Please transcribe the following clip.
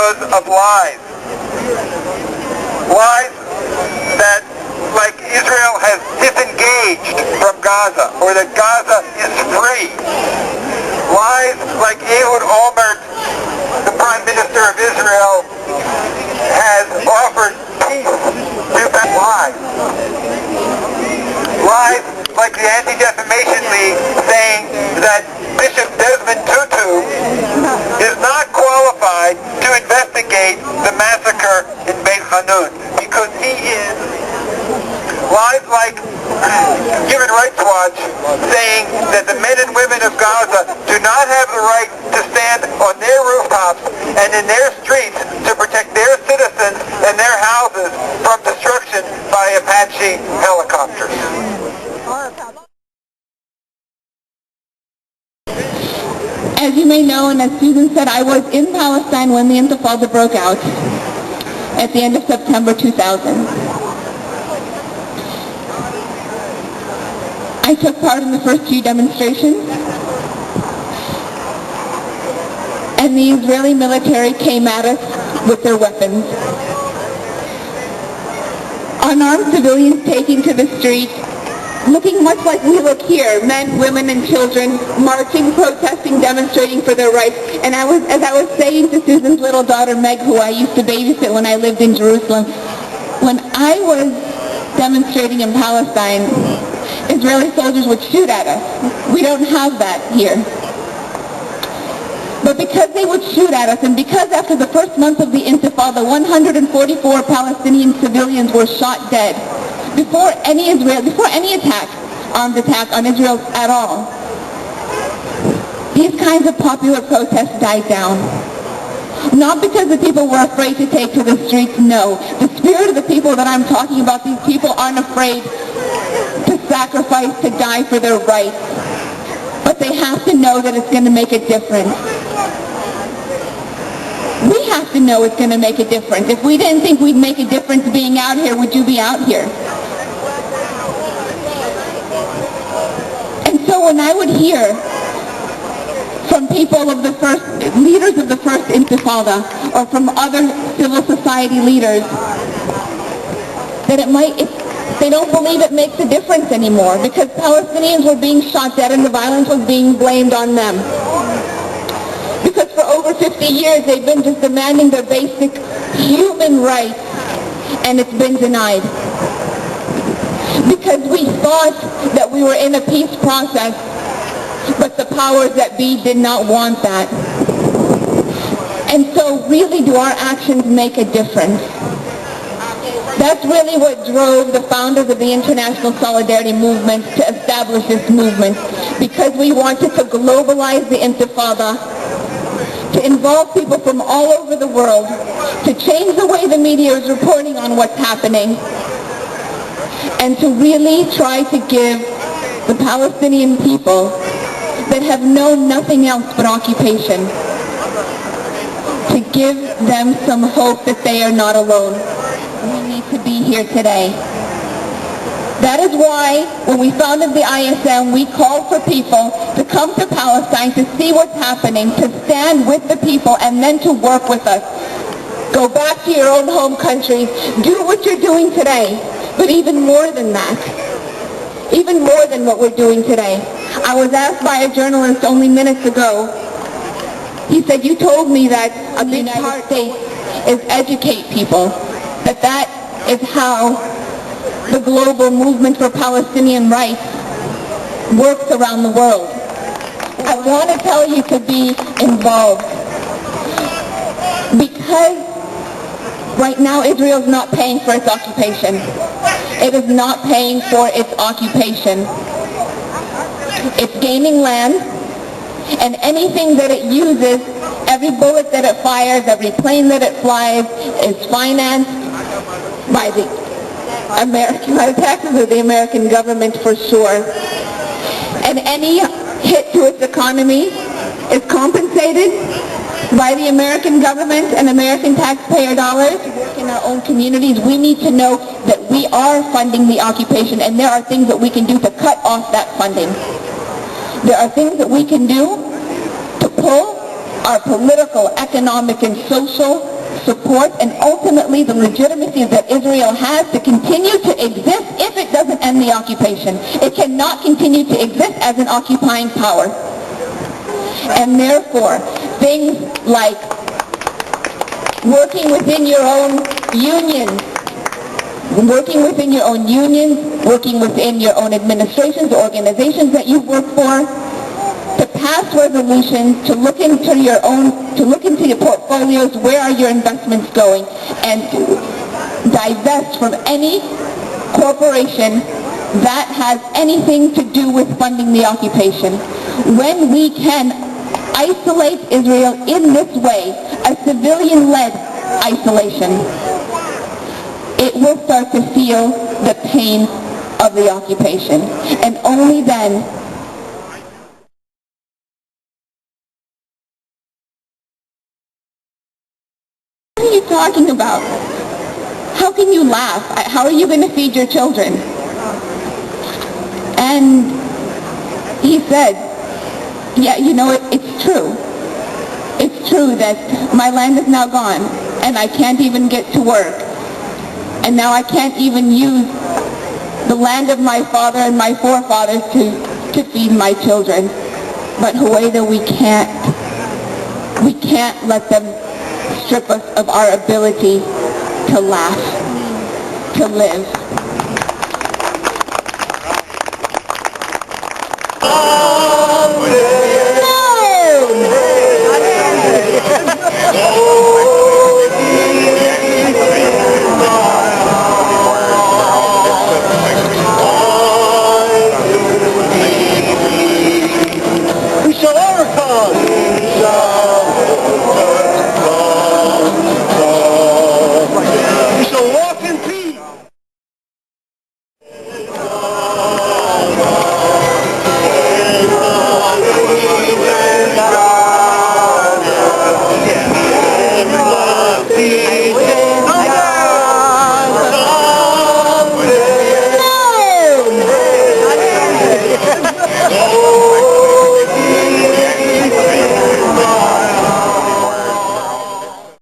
because of lies. Lies that, like, Israel has disengaged from Gaza, or that Gaza is free. Lies like Ehud Olmert, the Prime Minister of Israel, has offered peace to that lie. Lies like the Anti-Defamation League saying that Bishop Desmond Tutu is not qualified to investigate the massacre in Beit Hanun because he is. Lies like Human Rights Watch saying that the men and women of Gaza do not have the right to stand on their rooftops and in their streets to protect their citizens and their houses from destruction by Apache helicopters. As you may know, and as Susan said, I was in Palestine when the Intifada broke out at the end of September 2000. I took part in the first few demonstrations, and the Israeli military came at us with their weapons. Unarmed civilians taking to the streets, looking much like we look here, men, women, and children, marching, protesting, demonstrating for their rights. And as I was saying to Susan's little daughter, Meg, who I used to babysit when I lived in Jerusalem, when I was demonstrating in Palestine, Israeli soldiers would shoot at us. We don't have that here. But because they would shoot at us, and because after the first month of the Intifada, 144 Palestinian civilians were shot dead, before any armed attack on Israel at all, these kinds of popular protests died down. Not because the people were afraid to take to the streets, no. The spirit of the people that I'm talking about, these people aren't afraid to sacrifice, to die for their rights. But they have to know that it's going to make a difference. We have to know it's going to make a difference. If we didn't think we'd make a difference being out here, would you be out here? And so when I would hear from people of the first, leaders of the first Intifada, or from other civil society leaders, that they don't believe it makes a difference anymore because Palestinians were being shot dead and the violence was being blamed on them. Because for over 50 years they've been just demanding their basic human rights, and it's been denied. Because we thought that we were in a peace process, but the powers that be did not want that. And so really, do our actions make a difference? That's really what drove the founders of the International Solidarity Movement to establish this movement, because we wanted to globalize the Intifada, to involve people from all over the world, to change the way the media is reporting on what's happening, and to really try to give the Palestinian people that have known nothing else but occupation, to give them some hope that they are not alone. We need to be here today. That is why when we founded the ISM, we called for people to come to Palestine to see what's happening, to stand with the people, and then to work with us. Go back to your own home countries. Do what you're doing today, but even more than that. Even more than what we're doing today. I was asked by a journalist only minutes ago. He said, you told me that a big part is educate people. That is how the global movement for Palestinian rights works around the world. I want to tell you to be involved. Because right now Israel is not paying for its occupation. It is not paying for its occupation. It's gaining land, and anything that it uses, every bullet that it fires, every plane that it flies, is financed by the taxes of the American government for sure. And any hit to its economy is compensated by the American government and American taxpayer dollars. We work in our own communities. We need to know that we are funding the occupation, and there are things that we can do to cut off that funding. There are things that we can do to pull our political, economic, and social support, and ultimately the legitimacy that Israel has to continue to exist if it doesn't end the occupation. It cannot continue to exist as an occupying power. And therefore, things like working within your own unions, working within your own administrations, organizations that you work for, to pass resolutions, to look into your portfolios, where are your investments going, and to divest from any corporation that has anything to do with funding the occupation. When we can isolate Israel in this way, a civilian-led isolation, it will start to feel the pain of the occupation. And only then what are you talking about? How can you laugh? How are you going to feed your children? And he said, yeah, you know, it's true. It's true that my land is now gone, and I can't even get to work. And now I can't even use the land of my father and my forefathers to feed my children. But Hueda, we can't let them strip us of our ability to laugh, to live.